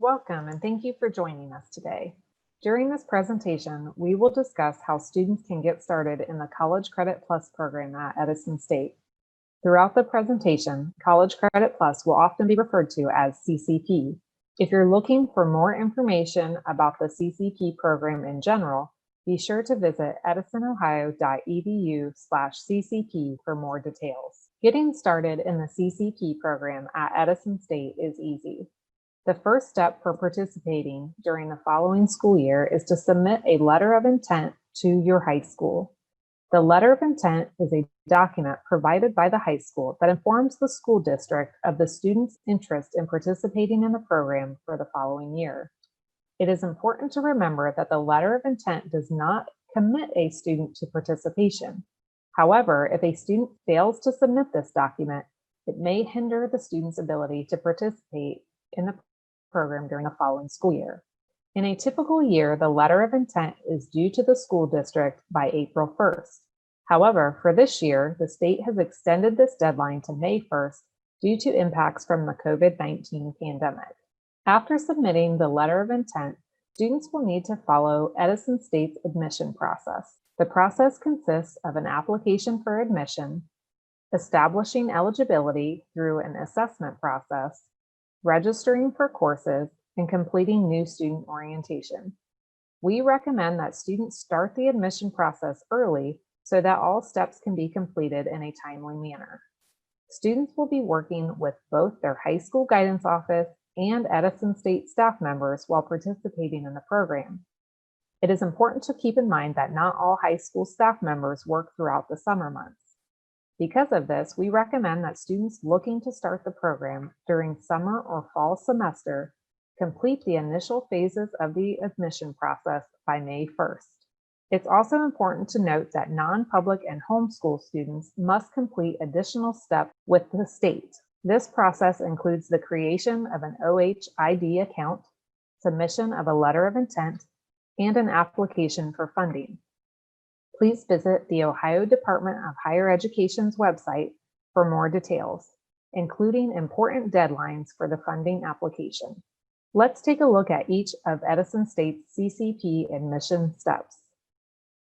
Welcome and thank you for joining us today. During this presentation, we will discuss how students can get started in the College Credit Plus program at Edison State. Throughout the presentation, College Credit Plus will often be referred to as CCP. If you're looking for more information about the CCP program in general, be sure to visit edisonohio.edu/CCP for more details. Getting started in the CCP program at Edison State is easy. The first step for participating during the following school year is to submit a letter of intent to your high school. The letter of intent is a document provided by the high school that informs the school district of the student's interest in participating in the program for the following year. It is important to remember that the letter of intent does not commit a student to participation. However, if a student fails to submit this document, it may hinder the student's ability to participate in the program during the following school year. In a typical year, the letter of intent is due to the school district by April 1st. However, for this year, the state has extended this deadline to May 1st due to impacts from the COVID-19 pandemic. After submitting the letter of intent, students will need to follow Edison State's admission process. The process consists of an application for admission, establishing eligibility through an assessment process, registering for courses, and completing new student orientation. We recommend that students start the admission process early so that all steps can be completed in a timely manner. Students will be working with both their high school guidance office and Edison State staff members while participating in the program. It is important to keep in mind that not all high school staff members work throughout the summer months. Because of this, we recommend that students looking to start the program during summer or fall semester complete the initial phases of the admission process by May 1st. It's also important to note that non-public and homeschool students must complete additional steps with the state. This process includes the creation of an OHID account, submission of a letter of intent, and an application for funding. Please visit the Ohio Department of Higher Education's website for more details, including important deadlines for the funding application. Let's take a look at each of Edison State's CCP admission steps.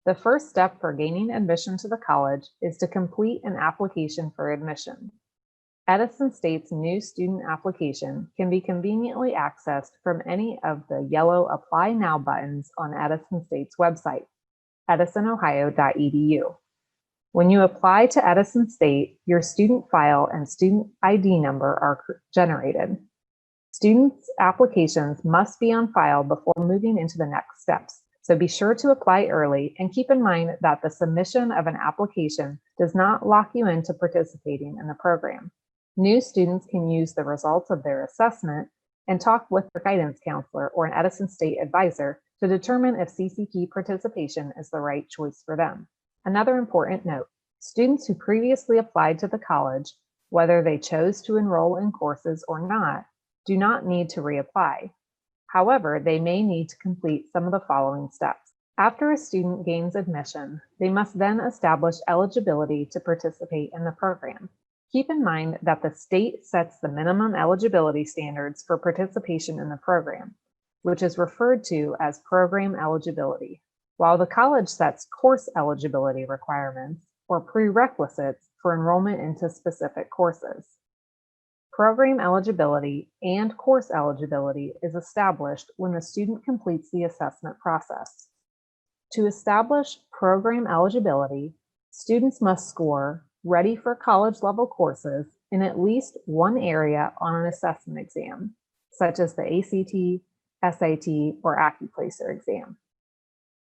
The first step for gaining admission to the college is to complete an application for admission. Edison State's new student application can be conveniently accessed from any of the yellow Apply Now buttons on Edison State's website, edisonohio.edu. When you apply to Edison State, your student file and student ID number are generated. Students' applications must be on file before moving into the next steps, so be sure to apply early and keep in mind that the submission of an application does not lock you into participating in the program. New students can use the results of their assessment and talk with their guidance counselor or an Edison State advisor to determine if CCP participation is the right choice for them. Another important note, students who previously applied to the college, whether they chose to enroll in courses or not, do not need to reapply. However, they may need to complete some of the following steps. After a student gains admission, they must then establish eligibility to participate in the program. Keep in mind that the state sets the minimum eligibility standards for participation in the program, which is referred to as program eligibility, while the college sets course eligibility requirements or prerequisites for enrollment into specific courses. Program eligibility and course eligibility is established when the student completes the assessment process. To establish program eligibility, students must score ready for college level courses in at least one area on an assessment exam, such as the ACT, SAT, or AccuPlacer exam.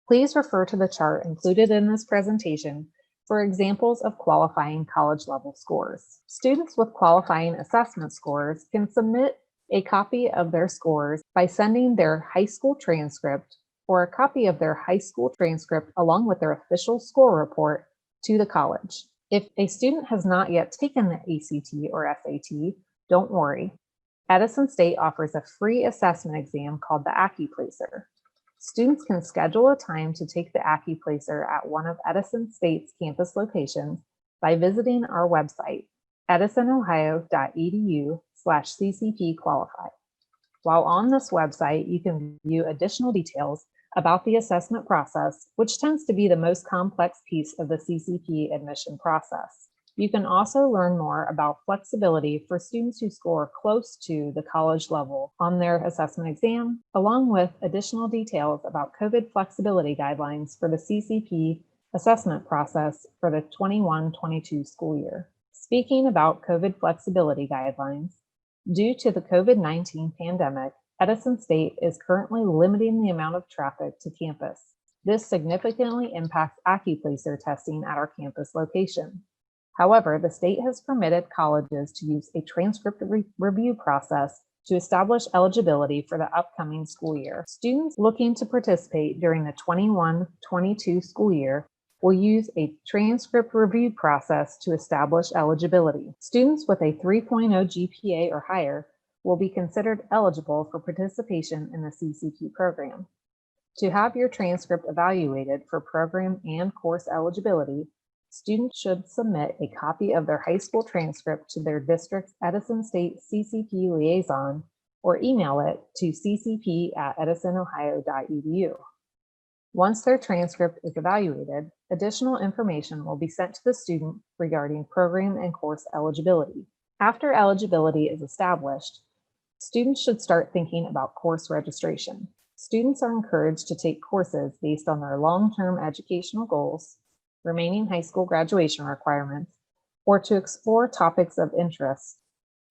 Please refer to the chart included in this presentation for examples of qualifying college level scores. Students with qualifying assessment scores can submit a copy of their scores by sending their high school transcript or a copy of their high school transcript along with their official score report to the college. If a student has not yet taken the ACT or SAT, don't worry. Edison State offers a free assessment exam called the AccuPlacer. Students can schedule a time to take the AccuPlacer at one of Edison State's campus locations by visiting our website, edisonohio.edu/ccpqualify. While on this website, you can view additional details about the assessment process, which tends to be the most complex piece of the CCP admission process. You can also learn more about flexibility for students who score close to the college level on their assessment exam, along with additional details about COVID flexibility guidelines for the CCP assessment process for the 21-22 school year. Speaking about COVID flexibility guidelines, due to the COVID-19 pandemic, Edison State is currently limiting the amount of traffic to campus. This significantly impacts AccuPlacer testing at our campus location. However, the state has permitted colleges to use a transcript review process to establish eligibility for the upcoming school year. Students looking to participate during the 21-22 school year will use a transcript review process to establish eligibility. Students with a 3.0 GPA or higher will be considered eligible for participation in the CCP program. To have your transcript evaluated for program and course eligibility, students should submit a copy of their high school transcript to their district's Edison State CCP liaison or email it to ccp@edisonohio.edu. Once their transcript is evaluated, additional information will be sent to the student regarding program and course eligibility. After eligibility is established, students should start thinking about course registration. Students are encouraged to take courses based on their long-term educational goals, remaining high school graduation requirements, or to explore topics of interest,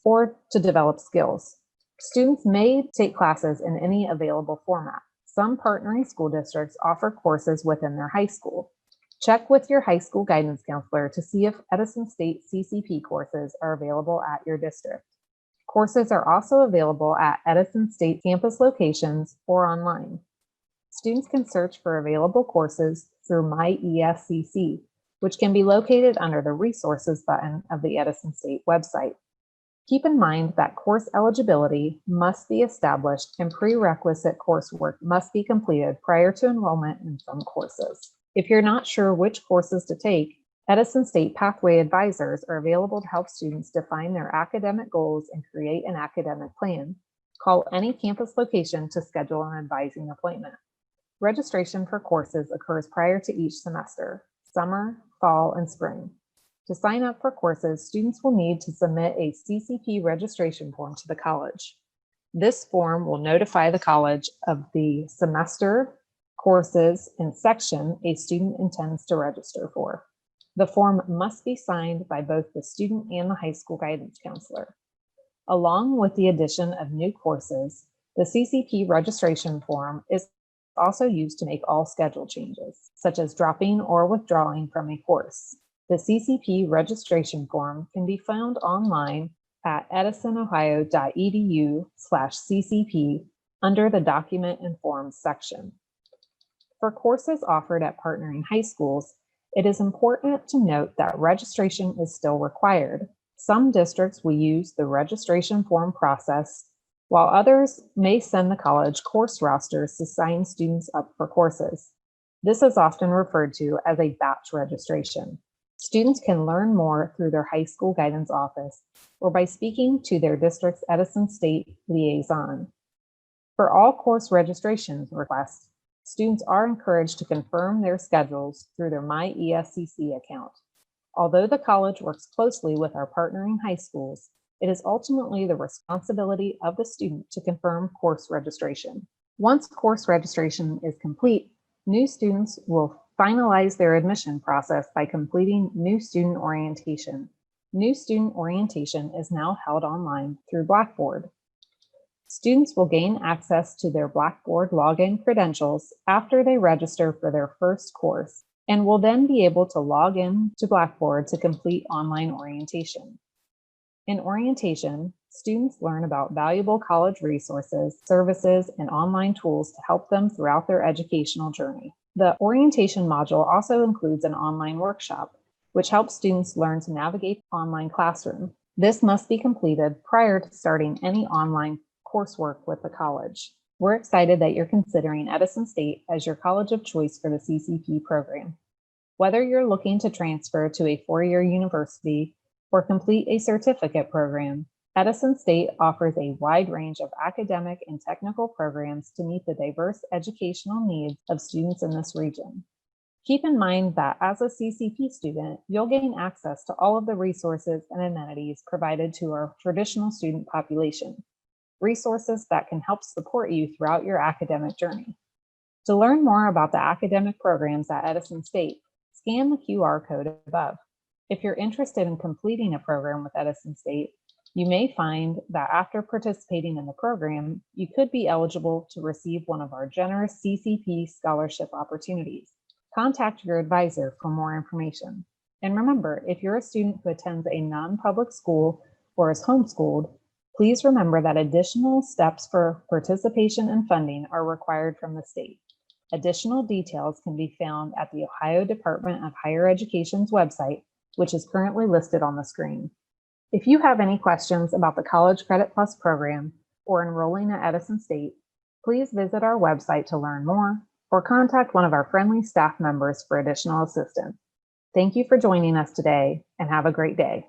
or to develop skills. Students may take classes in any available format. Some partnering school districts offer courses within their high school. Check with your high school guidance counselor to see if Edison State CCP courses are available at your district. Courses are also available at Edison State campus locations or online. Students can search for available courses through My ESCC, which can be located under the Resources button of the Edison State website. Keep in mind that course eligibility must be established and prerequisite coursework must be completed prior to enrollment in some courses. If you're not sure which courses to take, Edison State Pathway Advisors are available to help students define their academic goals and create an academic plan. Call any campus location to schedule an advising appointment. Registration for courses occurs prior to each semester, summer, fall, and spring. To sign up for courses, students will need to submit a CCP registration form to the college. This form will notify the college of the semester, courses, and section a student intends to register for. The form must be signed by both the student and the high school guidance counselor. Along with the addition of new courses, the CCP registration form is also used to make all schedule changes, such as dropping or withdrawing from a course. The CCP registration form can be found online at edisonohio.edu/CCP under the Document and Forms section. For courses offered at partnering high schools, it is important to note that registration is still required. Some districts will use the registration form process, while others may send the college course rosters to sign students up for courses. This is often referred to as a batch registration. Students can learn more through their high school guidance office or by speaking to their district's Edison State liaison. For all course registration requests, students are encouraged to confirm their schedules through their My ESCC account. Although the college works closely with our partnering high schools, it is ultimately the responsibility of the student to confirm course registration. Once course registration is complete, new students will finalize their admission process by completing new student orientation. New student orientation is now held online through Blackboard. Students will gain access to their Blackboard login credentials after they register for their first course and will then be able to log in to Blackboard to complete online orientation. In orientation, students learn about valuable college resources, services, and online tools to help them throughout their educational journey. The orientation module also includes an online workshop, which helps students learn to navigate the online classroom. This must be completed prior to starting any online coursework with the college. We're excited that you're considering Edison State as your college of choice for the CCP program. Whether you're looking to transfer to a four-year university or complete a certificate program, Edison State offers a wide range of academic and technical programs to meet the diverse educational needs of students in this region. Keep in mind that as a CCP student, you'll gain access to all of the resources and amenities provided to our traditional student population, resources that can help support you throughout your academic journey. To learn more about the academic programs at Edison State, scan the QR code above. If you're interested in completing a program with Edison State, you may find that after participating in the program, you could be eligible to receive one of our generous CCP scholarship opportunities. Contact your advisor for more information. And remember, if you're a student who attends a non-public school or is homeschooled, please remember that additional steps for participation and funding are required from the state. Additional details can be found at the Ohio Department of Higher Education's website, which is currently listed on the screen. If you have any questions about the College Credit Plus program or enrolling at Edison State, please visit our website to learn more or contact one of our friendly staff members for additional assistance. Thank you for joining us today and have a great day.